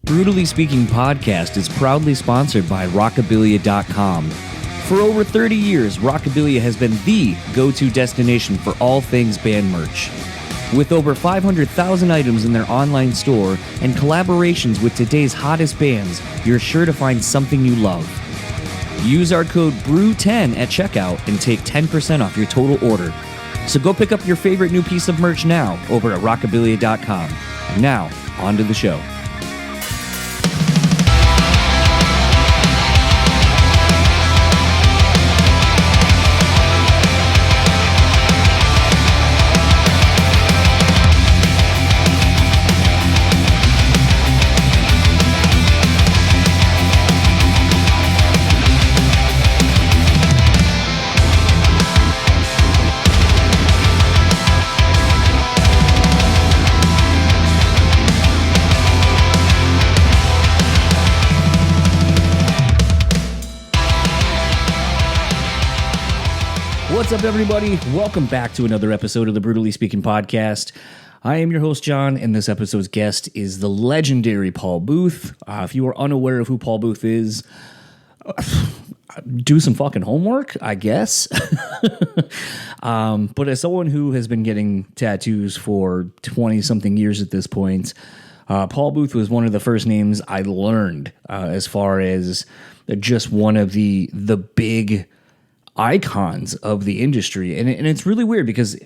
Brewtallyspeaking podcast is proudly sponsored by Rockabilia.com. For over 30 years, Rockabilia has been the go-to destination for all things band merch. With over 500,000 items in their online store and collaborations with today's hottest bands, you're sure to find something you love. Use our code BREW10 at checkout and take 10% off your total order. So go pick up your favorite new piece of merch now over at Rockabilia.com. And now, on to the show. What's up, everybody? Welcome back to another episode of the Brewtallyspeaking podcast. I am your host, John, and this episode's guest is the legendary Paul Booth. If you are unaware of who Paul Booth is, do some fucking homework, I guess. But as someone who has been getting tattoos for 20-something years at this point, Paul Booth was one of the first names I learned as far as just one of the big icons of the industry. And it's really weird because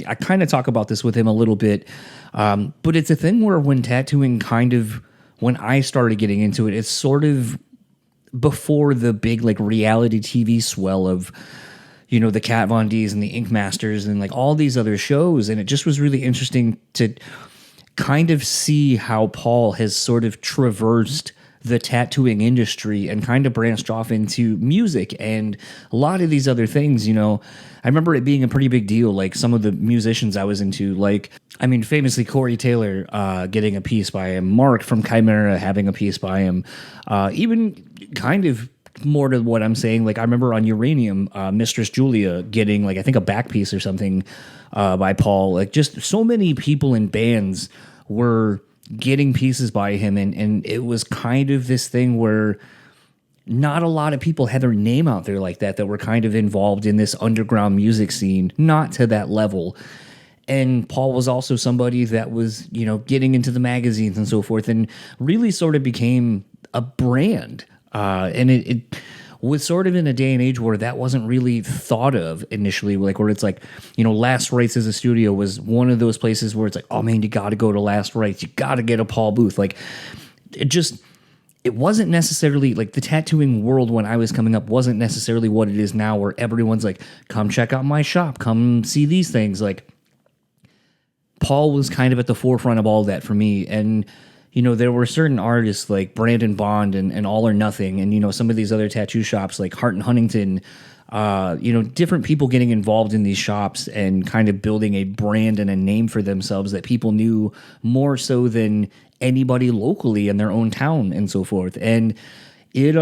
I kind of talk about this with him a little bit, but it's a thing where when tattooing when I started getting into it, it's sort of before the big like reality TV swell of, you know, the Kat Von D's and the Ink Masters and like all these other shows. And it just was really interesting to kind of see how Paul has sort of traversed the tattooing industry and kind of branched off into music and a lot of these other things. You know, I remember it being a pretty big deal. Like some of the musicians I was into, famously Corey Taylor getting a piece by him, Mark from Chimera having a piece by him, even kind of more to what I'm saying. Like I remember on Uranium, Mistress Julia getting like, I think a back piece or something by Paul. Like just so many people in bands were getting pieces by him, and it was kind of this thing where not a lot of people had their name out there like that were kind of involved in this underground music scene, not to that level. And Paul was also somebody that was, you know, getting into the magazines and so forth and really sort of became a brand. And it was sort of in a day and age where that wasn't really thought of initially, like where it's like, you know, Last Rites as a studio was one of those places where it's like, oh man, you got to go to Last Rites, you got to get a Paul Booth. Like it wasn't necessarily like the tattooing world when I was coming up wasn't necessarily what it is now, where everyone's like, come check out my shop, come see these things. Like Paul was kind of at the forefront of all that for me. And you know, there were certain artists like Brandon Bond and All or Nothing, and, you know, some of these other tattoo shops like Hart and Huntington, you know, different people getting involved in these shops and kind of building a brand and a name for themselves that people knew more so than anybody locally in their own town and so forth. And it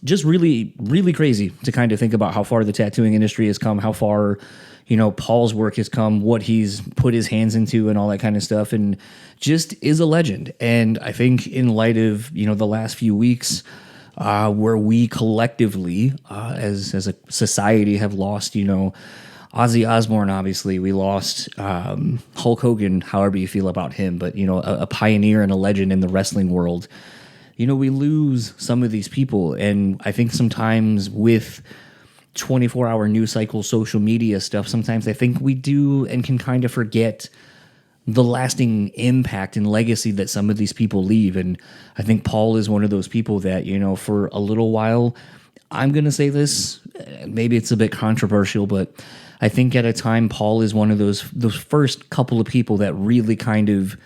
just really, really crazy to kind of think about how far the tattooing industry has come, how far, you know, Paul's work has come, what he's put his hands into and all that kind of stuff, and just is a legend. And I think in light of, you know, the last few weeks where we collectively as a society have lost, you know, Ozzy Osbourne, obviously, we lost Hulk Hogan, however you feel about him, but, you know, a pioneer and a legend in the wrestling world. You know, we lose some of these people, and I think sometimes with 24-hour news cycle, social media stuff, sometimes I think we do and can kind of forget the lasting impact and legacy that some of these people leave. And I think Paul is one of those people that, you know, for a little while, I'm going to say this, maybe it's a bit controversial, but I think at a time, Paul is one of those first couple of people that really kind of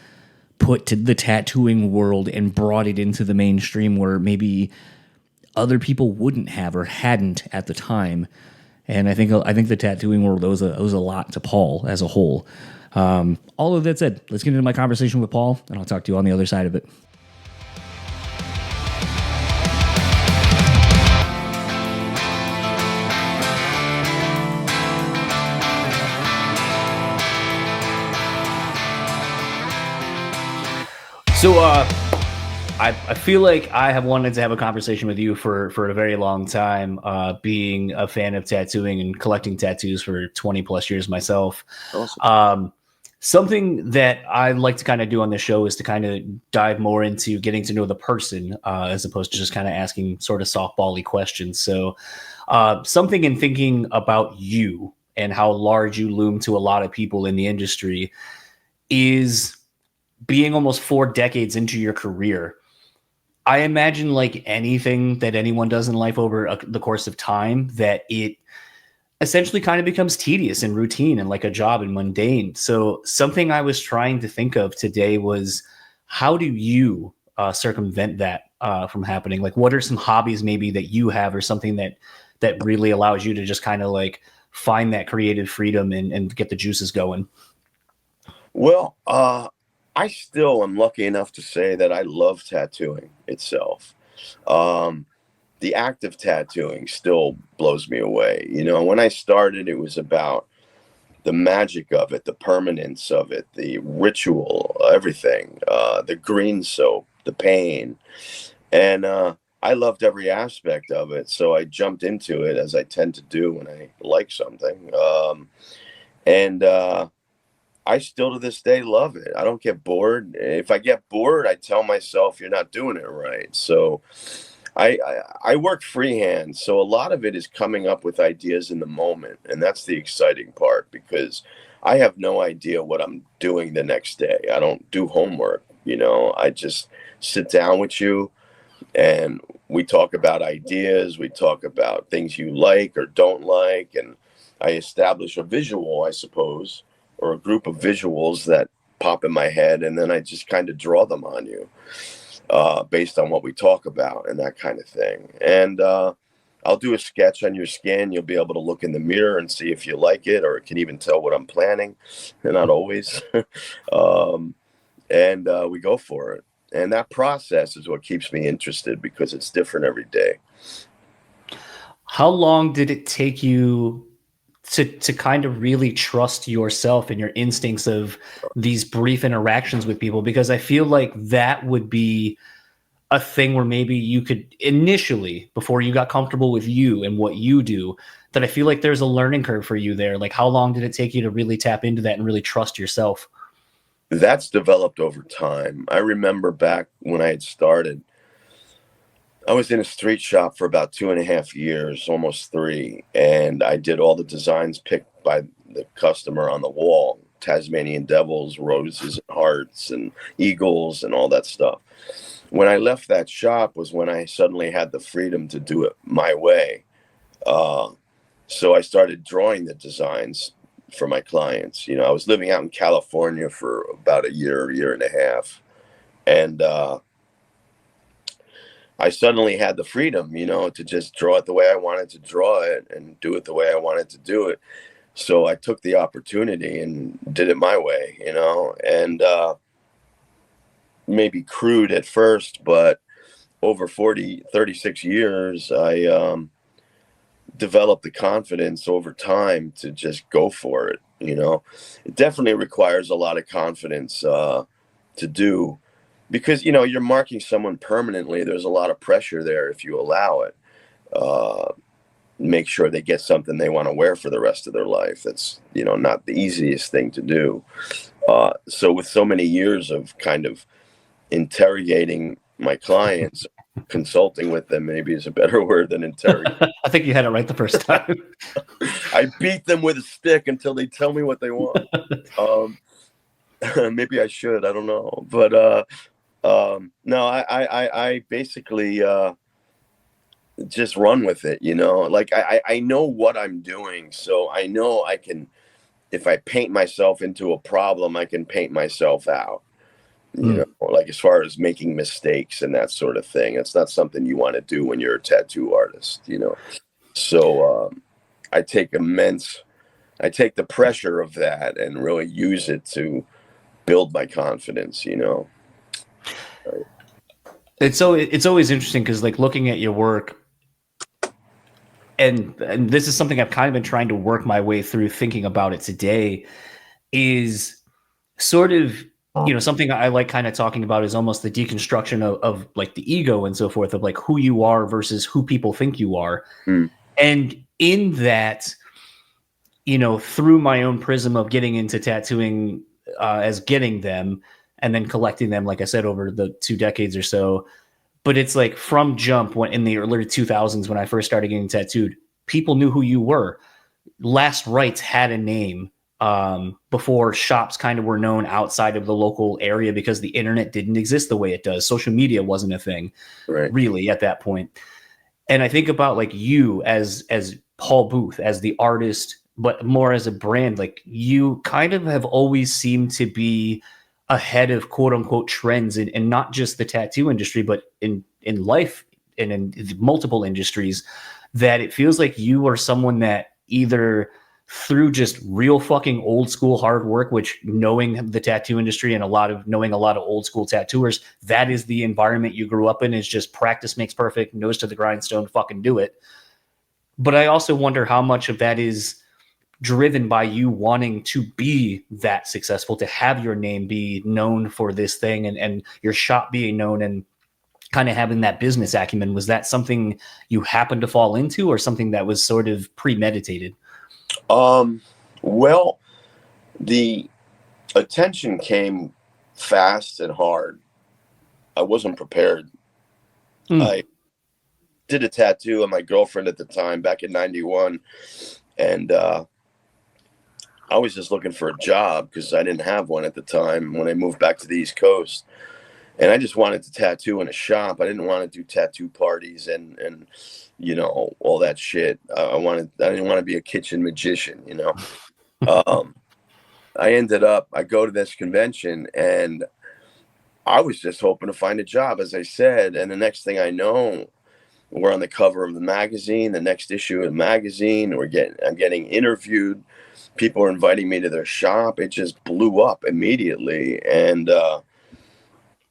put to the tattooing world and brought it into the mainstream where maybe other people wouldn't have or hadn't at the time. And I think the tattooing world owes a lot to Paul as a whole. All of that said, let's get into my conversation with Paul, and I'll talk to you on the other side of it. So, I feel like I have wanted to have a conversation with you for a very long time, being a fan of tattooing and collecting tattoos for 20 plus years myself. Awesome. Something that I like to kind of do on this show is to kind of dive more into getting to know the person, as opposed to just kind of asking sort of softball-y questions. So something in thinking about you and how large you loom to a lot of people in the industry is being almost 4 decades into your career. I imagine, like anything that anyone does in life over the course of time, that it essentially kind of becomes tedious and routine and like a job and mundane. So something I was trying to think of today was, how do you circumvent that from happening? Like, what are some hobbies maybe that you have, or something that really allows you to just kind of like find that creative freedom and get the juices going? Well, I still am lucky enough to say that I love tattooing itself. Um, the act of tattooing still blows me away. When I started, it was about the magic of it, the permanence of it, the ritual, everything, the green soap, the pain. And I loved every aspect of it. So I jumped into it, as I tend to do when I like something. And I still to this day love it. I don't get bored. If I get bored, I tell myself you're not doing it right. So I work freehand, so a lot of it is coming up with ideas in the moment, and that's the exciting part, because I have no idea what I'm doing the next day. I don't do homework. I just sit down with you and we talk about ideas. We talk about things you like or don't like, and I establish a visual, I suppose, or a group of visuals that pop in my head, and then I just kind of draw them on you, based on what we talk about and that kind of thing. And I'll do a sketch on your skin. You'll be able to look in the mirror and see if you like it, or it can even tell what I'm planning. And not always. And we go for it. And that process is what keeps me interested, because it's different every day. How long did it take you to kind of really trust yourself and your instincts of these brief interactions with people? Because I feel like that would be a thing where maybe you could initially, before you got comfortable with you and what you do, that I feel like there's a learning curve for you there. Like, how long did it take you to really tap into that and really trust yourself? That's developed over time. I remember back when I had started, I was in a street shop for about 2.5 years, almost three, and I did all the designs picked by the customer on the wall: Tasmanian devils, roses, and hearts, and eagles, and all that stuff. When I left that shop was when I suddenly had the freedom to do it my way. Uh, so I started drawing the designs for my clients. I was living out in California for about a year and a half, and I suddenly had the freedom, to just draw it the way I wanted to draw it and do it the way I wanted to do it. So I took the opportunity and did it my way, and maybe crude at first, but over 36 years, I developed the confidence over time to just go for it. It definitely requires a lot of confidence to do, because you're marking someone permanently. There's a lot of pressure there if you allow it. Make sure they get something they want to wear for the rest of their life. That's not the easiest thing to do. So with so many years of kind of interrogating my clients, consulting with them maybe is a better word than interrogate. I think you had it right the first time. I beat them with a stick until they tell me what they want. Maybe I should, I don't know, but no, I basically just run with it. Like I know what I'm doing, so I know I can. If I paint myself into a problem, I can paint myself out. Like as far as making mistakes and that sort of thing, it's not something you want to do when you're a tattoo artist. So I take the pressure of that and really use it to build my confidence. It's always interesting because, like, looking at your work, and this is something I've kind of been trying to work my way through thinking about it today, is sort of something I like kind of talking about is almost the deconstruction of like the ego and so forth, of like who you are versus who people think you are. Mm. And in that, through my own prism of getting into tattooing as getting them and then collecting them, like I said, over the 2 decades or so. But it's like from jump, when in the early 2000s, when I first started getting tattooed, people knew who you were. Last Rites had a name before shops kind of were known outside of the local area, because the internet didn't exist the way it does. Social media wasn't a thing Right. really at that point. And I think about like you as Paul Booth, as the artist, but more as a brand. Like, you kind of have always seemed to be ahead of quote unquote trends in not just the tattoo industry, but in life and in multiple industries. That it feels like you are someone that either through just real fucking old school hard work, which knowing the tattoo industry and knowing a lot of old school tattooers, that is the environment you grew up in, is just practice makes perfect, nose to the grindstone, fucking do it. But I also wonder how much of that is driven by you wanting to be that successful, to have your name be known for this thing, and your shop being known, and kind of having that business acumen. Was that something you happened to fall into, or something that was sort of premeditated? Well, the attention came fast and hard. I wasn't prepared. I did a tattoo on my girlfriend at the time back in 91. And I was just looking for a job because I didn't have one at the time when I moved back to the East Coast. And I just wanted to tattoo in a shop. I didn't want to do tattoo parties and all that shit. I didn't want to be a kitchen magician, I go to this convention, and I was just hoping to find a job, as I said. And the next thing I know, we're on the cover of the magazine, the next issue of the magazine. I'm getting interviewed. People are inviting me to their shop. It just blew up immediately. And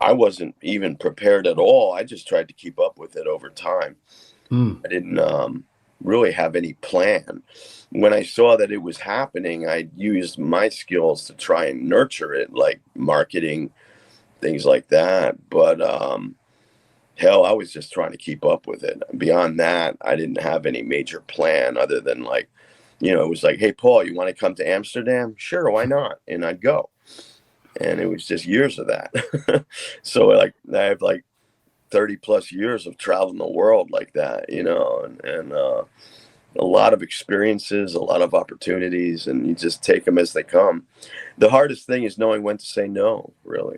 I wasn't even prepared at all. I just tried to keep up with it over time. I didn't really have any plan. When I saw that it was happening, I used my skills to try and nurture it, like marketing, things like that. But hell, I was just trying to keep up with it. Beyond that, I didn't have any major plan other than like, it was like, hey, Paul, you want to come to Amsterdam? Sure, why not? And I'd go. And it was just years of that. So like I have like 30 plus years of traveling the world like that, and a lot of experiences, a lot of opportunities, and you just take them as they come. The hardest thing is knowing when to say no, really.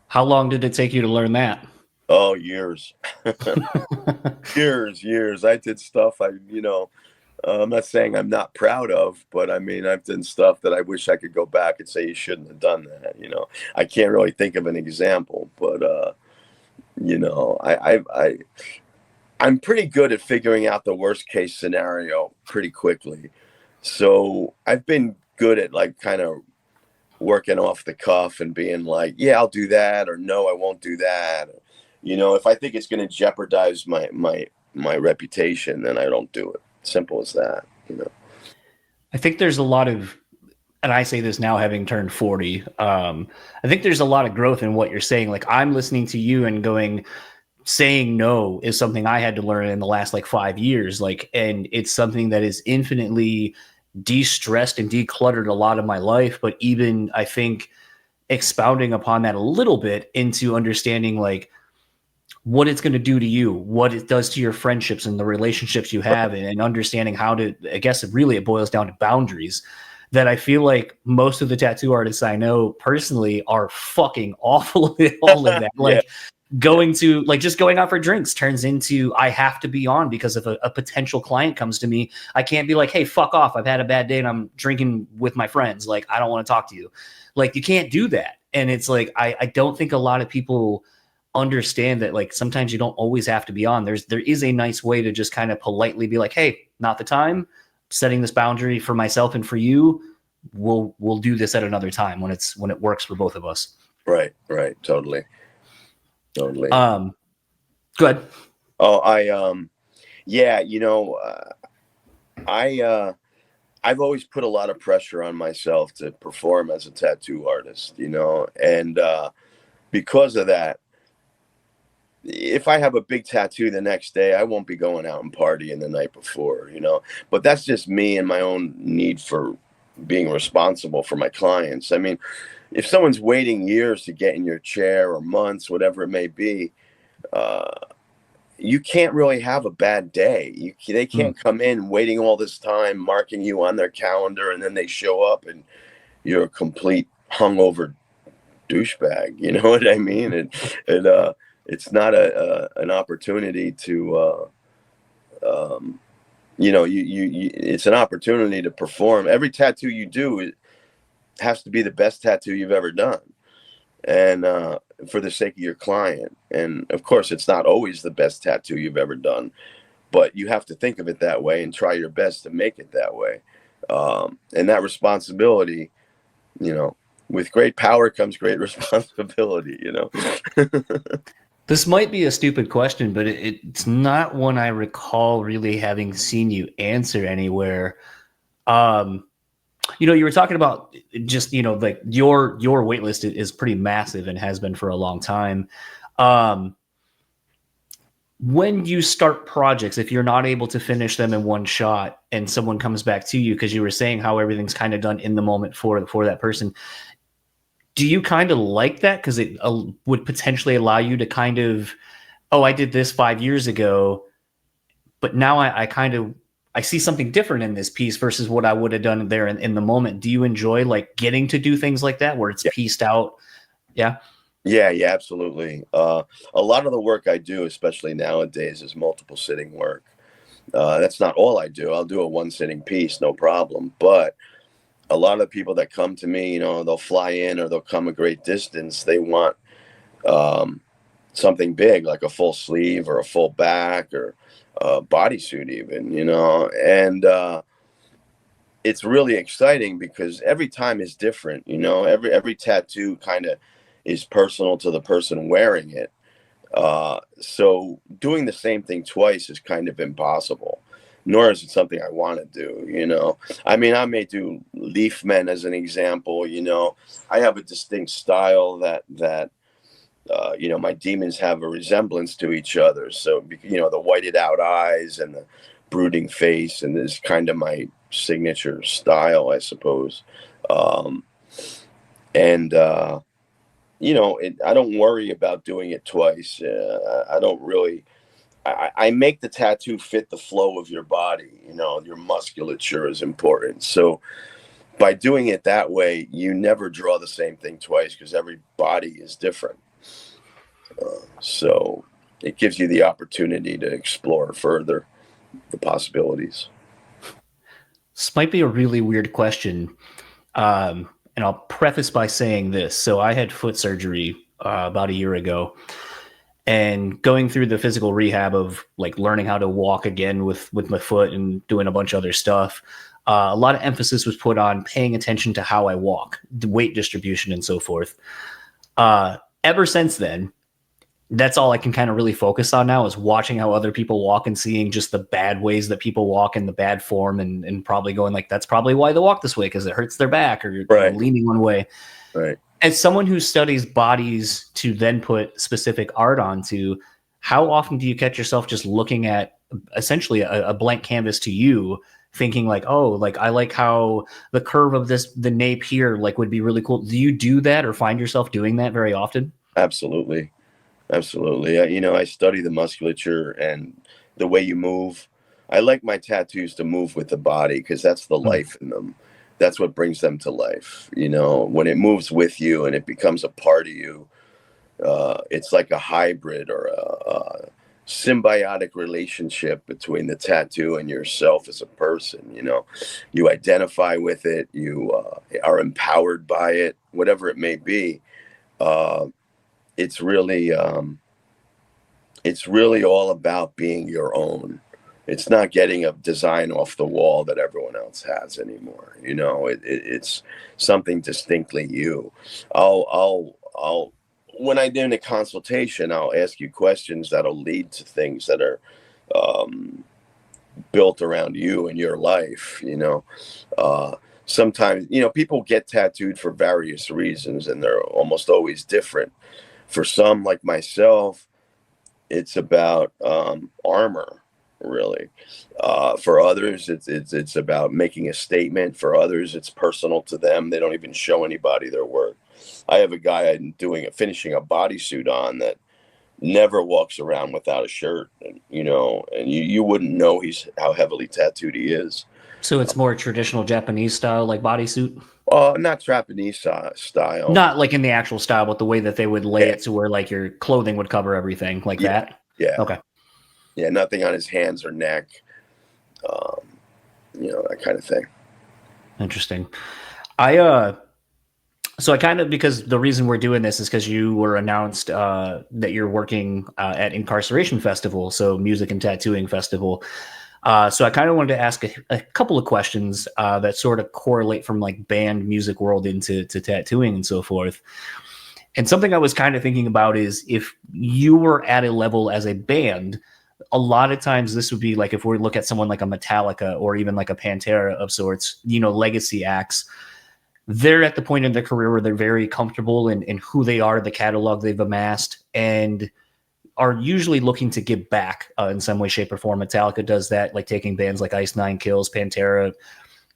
How long did it take you to learn that? Oh, years. years. I did stuff I'm not saying I'm not proud of, but I mean, I've done stuff that I wish I could go back and say you shouldn't have done that. I can't really think of an example, but I'm pretty good at figuring out the worst case scenario pretty quickly. So I've been good at like kind of working off the cuff and being like, yeah, I'll do that, or no, I won't do that. If I think it's going to jeopardize my reputation, then I don't do it. Simple as that. I think there's a lot of, and I say this now having turned 40, I think there's a lot of growth in what you're saying. Like, I'm listening to you and going, saying no is something I had to learn in the last like 5 years. Like, and it's something that is infinitely de-stressed and decluttered a lot of my life. But even I think expounding upon that a little bit into understanding like what it's going to do to you, what it does to your friendships and the relationships you have, and understanding how to, I guess it boils down to boundaries. That I feel like most of the tattoo artists I know personally are fucking awful at all of that. Like, just going out for drinks turns into, I have to be on because if a potential client comes to me, I can't be like, hey, fuck off, I've had a bad day and I'm drinking with my friends, like, I don't want to talk to you. Like, you can't do that. And it's like, I don't think a lot of people understand that, like, sometimes you don't always have to be on. There is a nice way to just kind of politely be like, hey, not the time, setting this boundary for myself and for you. We'll do this at another time when it works for both of us. Right. Totally. Go ahead. Oh, I I've always put a lot of pressure on myself to perform as a tattoo artist, and because of that, if I have a big tattoo the next day, I won't be going out and partying the night before, but that's just me and my own need for being responsible for my clients. I mean, if someone's waiting years to get in your chair, or months, whatever it may be, you can't really have a bad day. They can't come in waiting all this time, marking you on their calendar, and then they show up and you're a complete hungover douchebag. You know what I mean? It's not an opportunity to, it's an opportunity to perform. Every tattoo you do, it has to be the best tattoo you've ever done. And for the sake of your client. And of course, it's not always the best tattoo you've ever done, but you have to think of it that way and try your best to make it that way. And that responsibility, with great power comes great responsibility, This might be a stupid question, but it's not one I recall really having seen you answer anywhere. You were talking about just, like your wait list is pretty massive and has been for a long time. When you start projects, if you're not able to finish them in one shot and someone comes back to you, because you were saying how everything's kind of done in the moment for that person, do you kind of like that? Because it would potentially allow you to kind of, I did this 5 years ago, but now I see something different in this piece versus what I would have done there in the moment. Do you enjoy like getting to do things like that where it's pieced out? Yeah. Yeah, absolutely. A lot of the work I do, especially nowadays, is multiple sitting work. That's not all I do. I'll do a one sitting piece, no problem. But a lot of the people that come to me, they'll fly in or they'll come a great distance. They want something big, like a full sleeve or a full back or a bodysuit even, and it's really exciting because every time is different, every tattoo kind of is personal to the person wearing it. So doing the same thing twice is kind of impossible, nor is it something I want to do, I mean, I may do leaf men as an example, I have a distinct style that my demons have a resemblance to each other. So, the whited out eyes and the brooding face, and this is kind of my signature style, I suppose. I don't worry about doing it twice. I don't really. I make the tattoo fit the flow of your body. Your musculature is important. So by doing it that way, you never draw the same thing twice because every body is different. So it gives you the opportunity to explore further the possibilities. This might be a really weird question. And I'll preface by saying this. So I had foot surgery about a year ago, and going through the physical rehab of like learning how to walk again with my foot and doing a bunch of other stuff. A lot of emphasis was put on paying attention to how I walk, the weight distribution and so forth. Ever since then, that's all I can kind of really focus on now is watching how other people walk and seeing just the bad ways that people walk in the bad form and probably going like, that's probably why they walk this way because it hurts their back or leaning one way. Right. As someone who studies bodies to then put specific art onto, how often do you catch yourself just looking at essentially a blank canvas to you thinking like, oh, like I like how the curve of the nape here like would be really cool. Do you do that or find yourself doing that very often? Absolutely. Absolutely. I study the musculature and the way you move. I like my tattoos to move with the body because that's the life in them. That's what brings them to life. When it moves with you and it becomes a part of you, it's like a hybrid or a symbiotic relationship between the tattoo and yourself as a person. You identify with it. You are empowered by it, whatever it may be. It's really all about being your own. It's not getting a design off the wall that everyone else has anymore. It's something distinctly you. I'll when I do in a consultation, I'll ask you questions that'll lead to things that are built around you and your life, you know. Sometimes, you know, people get tattooed for various reasons, and they're almost always different. For some, like myself, it's about armor, really. For others, it's about making a statement. For others, it's personal to them. They don't even show anybody their work. I have a guy I'm finishing a bodysuit on that never walks around without a shirt, and, you know, and you wouldn't know how heavily tattooed he is. So it's more traditional Japanese style, like bodysuit? Not Japanese style. Not like in the actual style, but the way that they would lay Yeah, it to where like your clothing would cover everything like yeah, that? yeah, Okay. yeah. Nothing on his hands or neck. Um, you know, that kind of thing. Interesting. So I kind of, because the reason we're doing this is because you were announced that you're working at Incarceration Festival, so music and tattooing festival. So I kind of wanted to ask a couple of questions that sort of correlate from like band music world into tattooing and so forth. And something I was kind of thinking about is if you were at a level as a band, a lot of times this would be like if we look at someone like a Metallica or even like a Pantera of sorts, you know, legacy acts. They're at the point in their career where they're very comfortable in who they are, the catalog they've amassed, and are usually looking to give back in some way, shape, or form. Metallica does that, like taking bands like Ice Nine Kills, Pantera.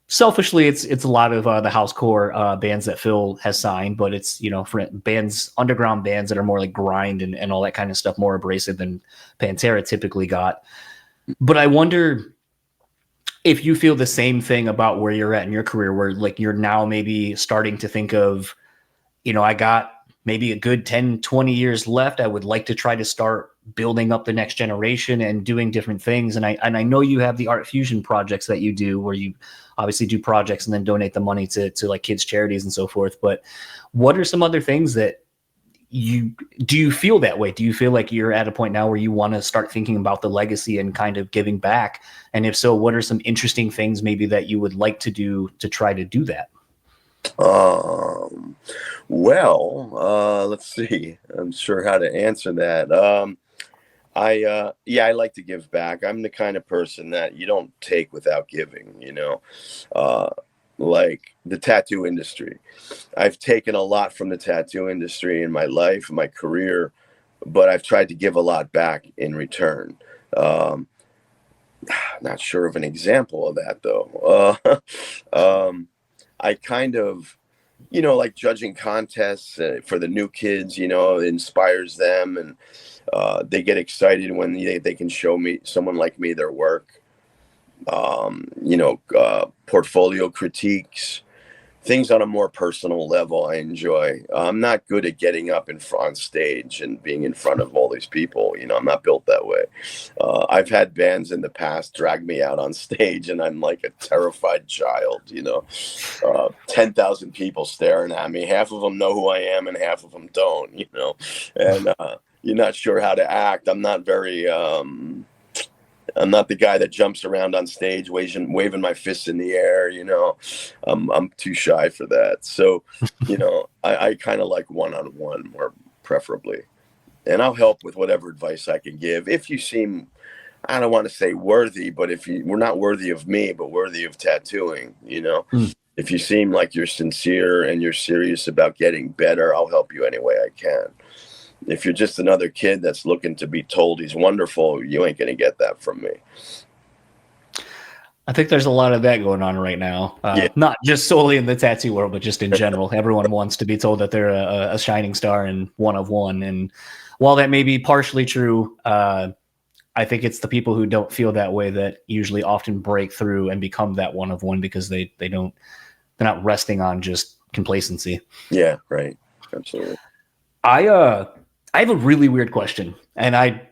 Selfishly, it's a lot of the housecore bands that Phil has signed, but it's, you know, for bands, underground bands that are more like grind and all that kind of stuff, more abrasive than Pantera typically got. But I wonder if you feel the same thing about where you're at in your career, where like you're now maybe starting to think of, you know, I got maybe a good 10, 20 years left. I would like to try to start building up the next generation and doing different things. And I know you have the art fusion projects that you do where you obviously do projects and then donate the money to like kids charities and so forth. But what are some other things that do you feel that way? Do you feel like you're at a point now where you want to start thinking about the legacy and kind of giving back? And if so, what are some interesting things maybe that you would like to do to try to do that? Let's see. I'm sure how to answer that. I like to give back. I'm the kind of person that you don't take without giving, you know. Like the tattoo industry. I've taken a lot from the tattoo industry in my life, my career, but I've tried to give a lot back in return. Um, Not sure of an example of that though. I kind of, you know, like judging contests for the new kids, you know, it inspires them, and they get excited when they can show me, someone like me, their work. You know, portfolio critiques, things on a more personal level I enjoy. I'm not good at getting up on stage and being in front of all these people. You know, I'm not built that way. I've had bands in the past drag me out on stage and I'm like a terrified child, you know, 10,000 people staring at me. Half of them know who I am and half of them don't, you know, and you're not sure how to act. I'm not the guy that jumps around on stage waving my fists in the air, you know. I'm too shy for that. So, you know, I kind of like one-on-one more preferably. And I'll help with whatever advice I can give. If you seem, I don't want to say worthy, but we're not worthy of me, but worthy of tattooing, you know. If you seem like you're sincere and you're serious about getting better, I'll help you any way I can. If you're just another kid that's looking to be told he's wonderful, you ain't going to get that from me. I think there's a lot of that going on right now. Yeah. Not just solely in the tattoo world, but just in general. Everyone wants to be told that they're a shining star and one of one. And while that may be partially true, I think it's the people who don't feel that way that usually often break through and become that one of one because they're not resting on just complacency. Yeah, right. Absolutely. I have a really weird question, and I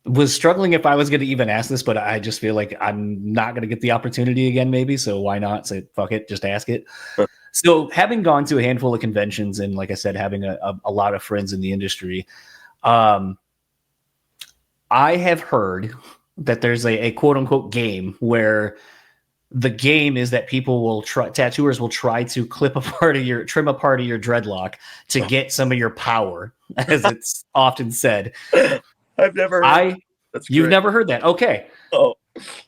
was struggling if I was going to even ask this, but I just feel like I'm not going to get the opportunity again, maybe. So why not say, fuck it, just ask it. So having gone to a handful of conventions and, like I said, having a lot of friends in the industry, I have heard that there's a quote unquote game where the game is that tattooers will try to trim a part of your dreadlock to get some of your power, as it's often said. I've never heard. That's You've great. never heard that. Okay. Oh.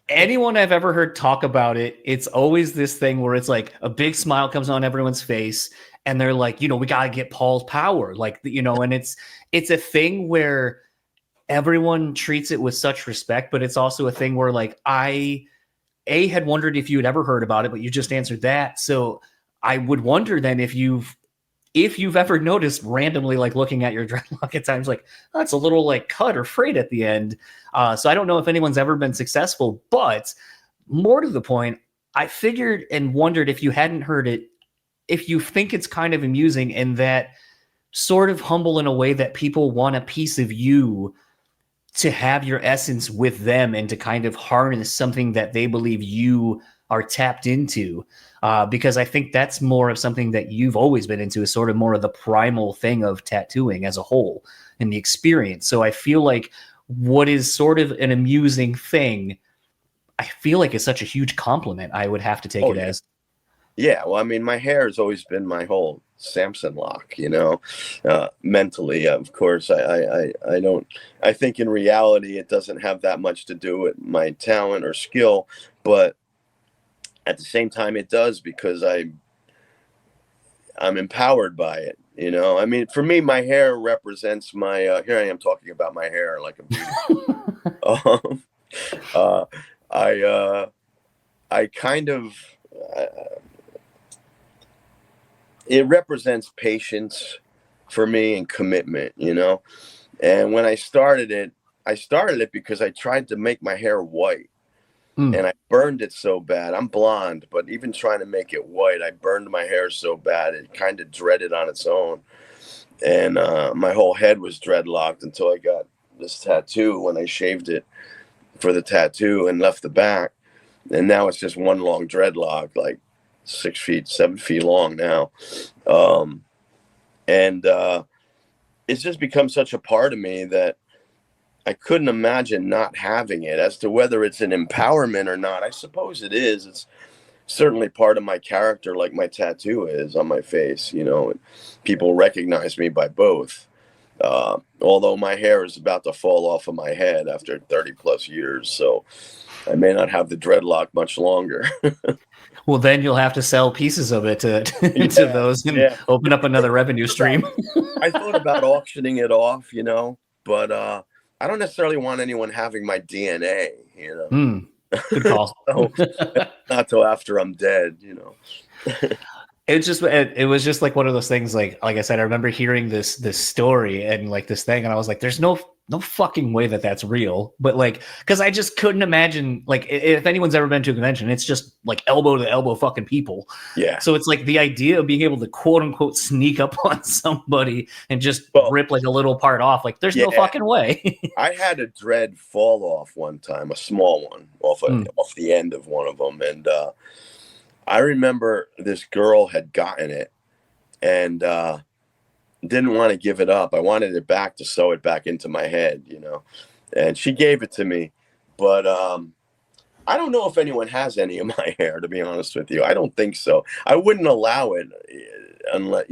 Anyone I've ever heard talk about it, it's always this thing where it's like a big smile comes on everyone's face and they're like, we got to get Paul's power. Like, and it's a thing where everyone treats it with such respect, but it's also a thing where like I had wondered if you had ever heard about it, but you just answered that. So I would wonder then if you've ever noticed randomly, like looking at your dreadlock at times, like, oh, it's a little like cut or frayed at the end. So I don't know if anyone's ever been successful, but more to the point, I figured and wondered if you hadn't heard it, if you think it's kind of amusing and that sort of humble in a way that people want a piece of you to have your essence with them and to kind of harness something that they believe you are tapped into. Because I think that's more of something that you've always been into, is sort of more of the primal thing of tattooing as a whole and the experience. So I feel like what is sort of an amusing thing, I feel like is such a huge compliment. I would have to take it as. Yeah, well, I mean, my hair has always been my whole Samson lock, mentally, of course. I think in reality, it doesn't have that much to do with my talent or skill, but at the same time, it does, because I'm empowered by it. I mean, for me, my hair represents my, here I am talking about my hair like a I kind of, it represents patience for me and commitment, and when I started it because I tried to make my hair white. And I burned it so bad. I'm blonde, but even trying to make it white, I burned my hair so bad it kind of dreaded on its own. And my whole head was dreadlocked until I got this tattoo when I shaved it for the tattoo and left the back. And now it's just one long dreadlock, like 6 feet, 7 feet long now. It's just become such a part of me that I couldn't imagine not having it. As to whether it's an empowerment or not, I suppose it is. It's certainly part of my character, like my tattoo is on my face, and people recognize me by both. Although my hair is about to fall off of my head after 30 plus years, so I may not have the dreadlock much longer. Well, then you'll have to sell pieces of it to those and open up another revenue stream. I thought about auctioning it off, but I don't necessarily want anyone having my DNA, Good call. So, not till after I'm dead, It was just like one of those things. Like I said, I remember hearing this story and like this thing, and I was like, "There's no fucking way that that's real." But like, because I just couldn't imagine. Like, if anyone's ever been to a convention, it's just like elbow to elbow fucking people. Yeah. So it's like the idea of being able to quote unquote sneak up on somebody and just rip like a little part off. Like, there's no fucking way. I had a dread fall off one time, a small one off the end of one of them, and I remember this girl had gotten it and didn't want to give it up. I wanted it back to sew it back into my head, and she gave it to me. But I don't know if anyone has any of my hair, to be honest with you. I don't think so. I wouldn't allow it unless,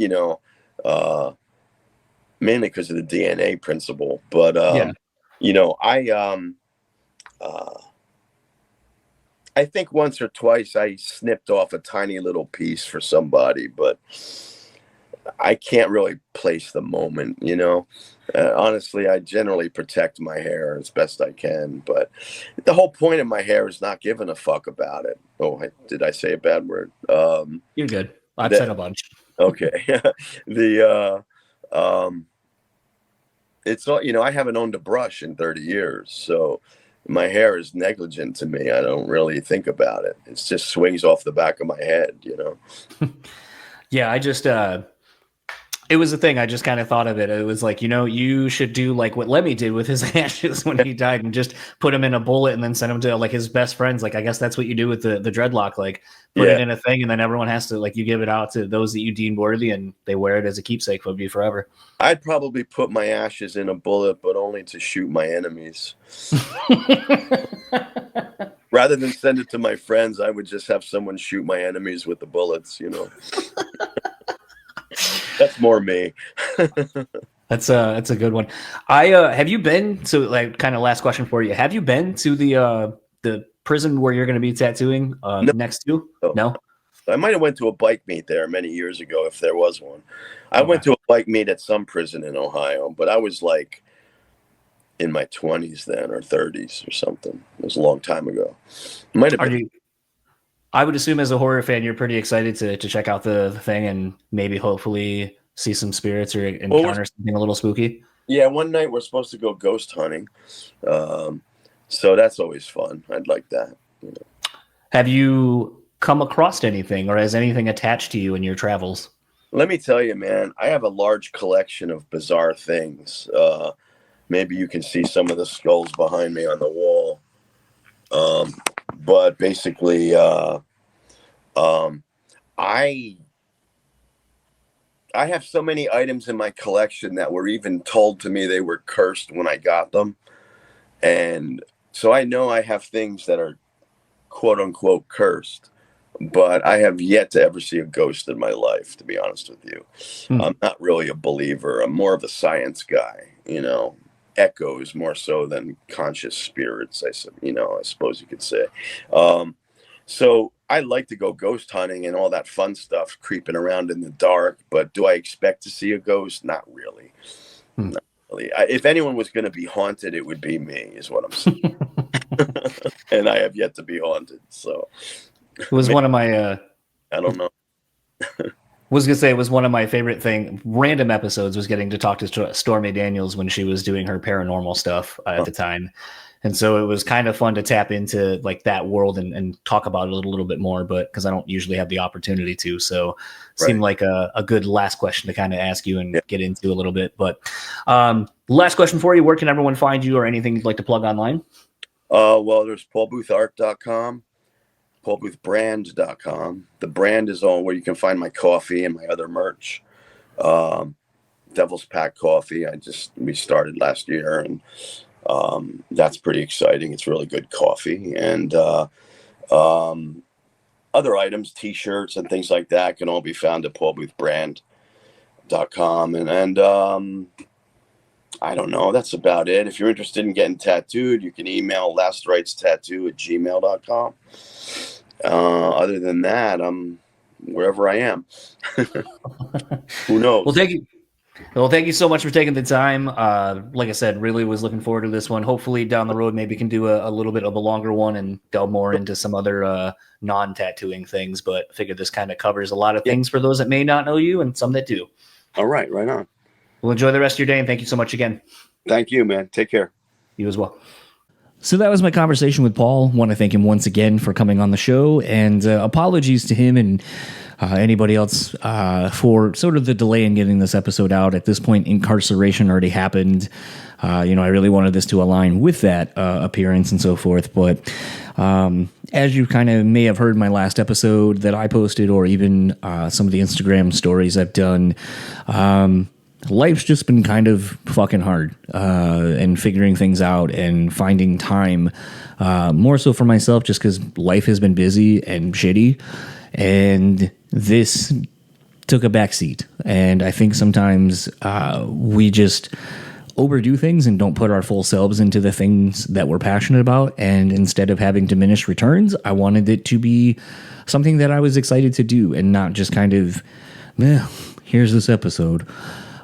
mainly because of the DNA principle. But, I think once or twice I snipped off a tiny little piece for somebody, but I can't really place the moment, honestly, I generally protect my hair as best I can, but the whole point of my hair is not giving a fuck about it. Oh, did I say a bad word? You're good. I've said a bunch. Okay. It's all, I haven't owned a brush in 30 years, so my hair is negligent to me. I don't really think about it. It just swings off the back of my head, Yeah, I just it was a thing. I just kind of thought of it. It was like, you should do like what Lemmy did with his ashes when he died and just put him in a bullet and then send him to like his best friends. Like, I guess that's what you do with the dreadlock, like put it in a thing and then everyone has to like, you give it out to those that you deem worthy and they wear it as a keepsake of you forever. I'd probably put my ashes in a bullet, but only to shoot my enemies. Rather than send it to my friends, I would just have someone shoot my enemies with the bullets, That's more me. That's a good one. I have you been, so like kind of last question for you. Have you been to the the prison where you're going to be tattooing next to? No? I might have went to a bike meet there many years ago, if there was one. I went to a bike meet at some prison in Ohio, but I was like in my 20s then, or 30s or something. It was a long time ago. Might have been. I would assume as a horror fan, you're pretty excited to check out the thing and maybe hopefully see some spirits or encounter something a little spooky. Yeah, one night we're supposed to go ghost hunting. So that's always fun. I'd like that. You know. Have you come across anything, or has anything attached to you in your travels? Let me tell you, man, I have a large collection of bizarre things. Maybe you can see some of the skulls behind me on the wall. But basically, I have so many items in my collection that were even told to me they were cursed when I got them. And so I know I have things that are quote unquote cursed, but I have yet to ever see a ghost in my life, to be honest with you. I'm not really a believer. I'm more of a science guy, you know, echoes more so than conscious spirits, I suppose you could say. So I like to go ghost hunting and all that fun stuff, creeping around in the dark. But do I expect to see a ghost? Not really. Not really. If anyone was going to be haunted, it would be me, is what I'm saying. And I have yet to be haunted. So it was one of my. I don't know. Was gonna say it was one of my favorite random episodes was getting to talk to Stormy Daniels when she was doing her paranormal stuff at the time. And so it was kind of fun to tap into like that world and talk about it a little bit more, but because I don't usually have the opportunity to. So it seemed like a good last question to kind of ask you and get into a little bit. But last question for you, where can everyone find you or anything you'd like to plug online? Well, there's paulboothart.com, paulboothbrand.com. The brand is all where you can find my coffee and my other merch. Devil's Pack Coffee. We started last year, and that's pretty exciting. It's really good coffee. And other items, t-shirts and things like that can all be found at paulboothbrand.com. And I don't know. That's about it. If you're interested in getting tattooed, you can email lastritestattoo@gmail.com. Other than that, I'm wherever I am. Who knows? Well, thank you. Well, thank you so much for taking the time. Like I said, really was looking forward to this one. Hopefully down the road, maybe can do a little bit of a longer one and delve more into some other non-tattooing things. But I figured this kind of covers a lot of things for those that may not know you and some that do. All right. Right on. Well, enjoy the rest of your day, and thank you so much again. Thank you, man. Take care. You as well. So that was my conversation with Paul. Want to thank him once again for coming on the show, and apologies to him and anybody else for sort of the delay in getting this episode out. At this point, incarceration already happened. I really wanted this to align with that appearance and so forth. But as you kind of may have heard in my last episode that I posted, or even some of the Instagram stories I've done, life's just been kind of fucking hard and figuring things out and finding time, more so for myself just because life has been busy and shitty. And this took a backseat. And I think sometimes we just overdo things and don't put our full selves into the things that we're passionate about. And instead of having diminished returns, I wanted it to be something that I was excited to do and not just kind of, here's this episode.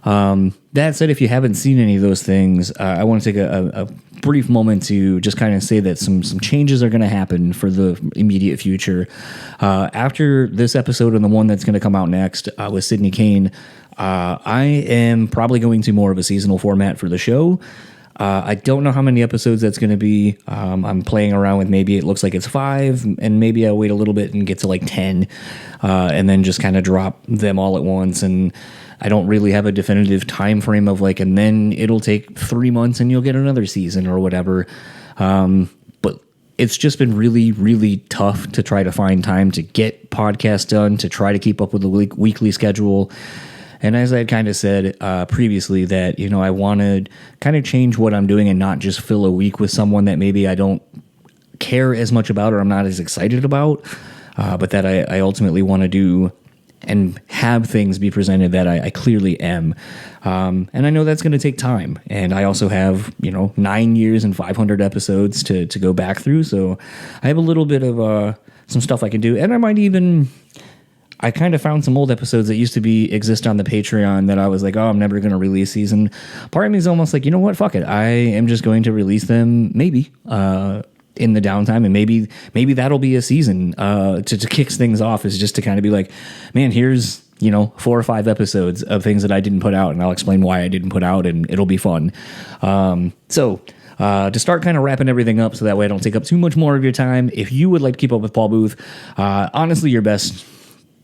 That said, if you haven't seen any of those things, I want to take a brief moment to just kind of say that some changes are going to happen for the immediate future. After this episode and the one that's going to come out next with Sydney Kane, I am probably going to more of a seasonal format for the show. I don't know how many episodes that's going to be. I'm playing around with maybe it looks like it's 5, and maybe I'll wait a little bit and get to like 10, and then just kind of drop them all at once. And I don't really have a definitive time frame of like, and then it'll take 3 months and you'll get another season or whatever. But it's just been really, really tough to try to find time to get podcasts done, to try to keep up with the weekly schedule. And as I had kind of said previously that, I want to kind of change what I'm doing and not just fill a week with someone that maybe I don't care as much about or I'm not as excited about, but that I ultimately want to do have things be presented that I clearly am. And I know that's going to take time. And I also have, 9 years and 500 episodes to go back through. So I have a little bit of some stuff I can do. And I kind of found some old episodes that used to exist on the Patreon that I was like, oh, I'm never going to release these. And part of me is almost like, you know what, fuck it. I am just going to release them maybe in the downtime, and maybe that'll be a season to kick things off, is just to kind of be like, man, here's 4 or 5 episodes of things that I didn't put out, and I'll explain why I didn't put out, and it'll be fun. So to start kind of wrapping everything up so that way I don't take up too much more of your time, if you would like to keep up with Paul Booth, honestly, your best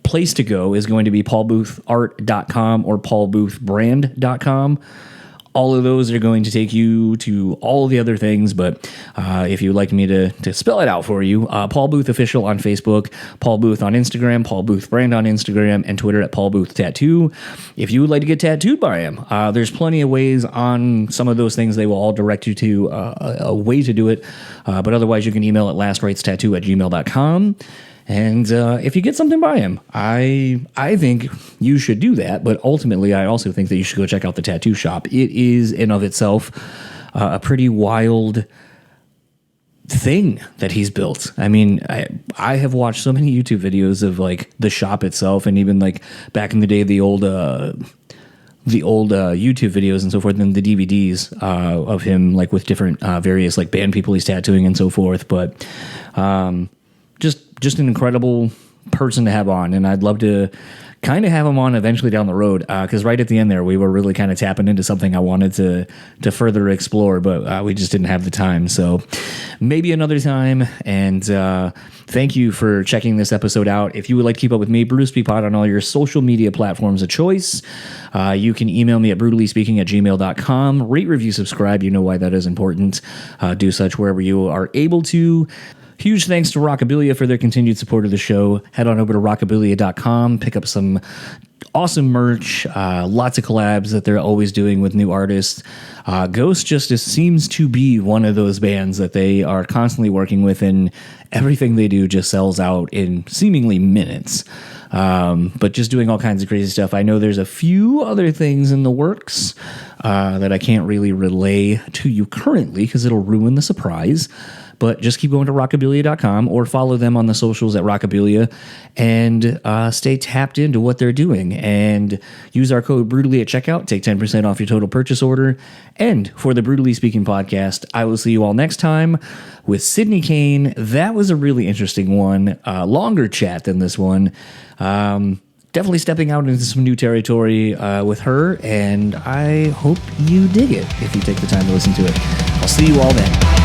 place to go is going to be paulboothart.com or paulboothbrand.com. All of those are going to take you to all the other things, but if you'd like me to spell it out for you, Paul Booth Official on Facebook, Paul Booth on Instagram, Paul Booth Brand on Instagram, and Twitter at Paul Booth Tattoo. If you would like to get tattooed by him, there's plenty of ways on some of those things. They will all direct you to a way to do it, but otherwise you can email at lastritestattoo@gmail.com. And if you get something by him, I think you should do that. But ultimately, I also think that you should go check out the tattoo shop. It is, in of itself, a pretty wild thing that he's built. I mean, I have watched so many YouTube videos of like the shop itself, and even like back in the day, the old YouTube videos and so forth, and the DVDs of him, like with different various like band people he's tattooing and so forth. But just an incredible person to have on, and I'd love to kind of have him on eventually down the road, because right at the end there we were really kind of tapping into something I wanted to further explore, but we just didn't have the time. So maybe another time. And thank you for checking this episode out. If you would like to keep up with me, BrewtallyspeakPod on all your social media platforms of choice. You can email me at brewtallyspeaking@gmail.com. Rate, review, subscribe. You know why that is important. Do such wherever you are able to. Huge thanks to Rockabilia for their continued support of the show. Head on over to rockabilia.com, pick up some awesome merch, lots of collabs that they're always doing with new artists. Ghost Justice seems to be one of those bands that they are constantly working with, and everything they do just sells out in seemingly minutes. But just doing all kinds of crazy stuff. I know there's a few other things in the works that I can't really relay to you currently because it'll ruin the surprise. But just keep going to rockabilia.com or follow them on the socials at Rockabilia and stay tapped into what they're doing. And use our code BREWtally at checkout. Take 10% off your total purchase order. And for the Brewtally Speaking podcast, I will see you all next time with Sydney Kane. That was a really interesting one. Longer chat than this one. Definitely stepping out into some new territory with her. And I hope you dig it if you take the time to listen to it. I'll see you all then.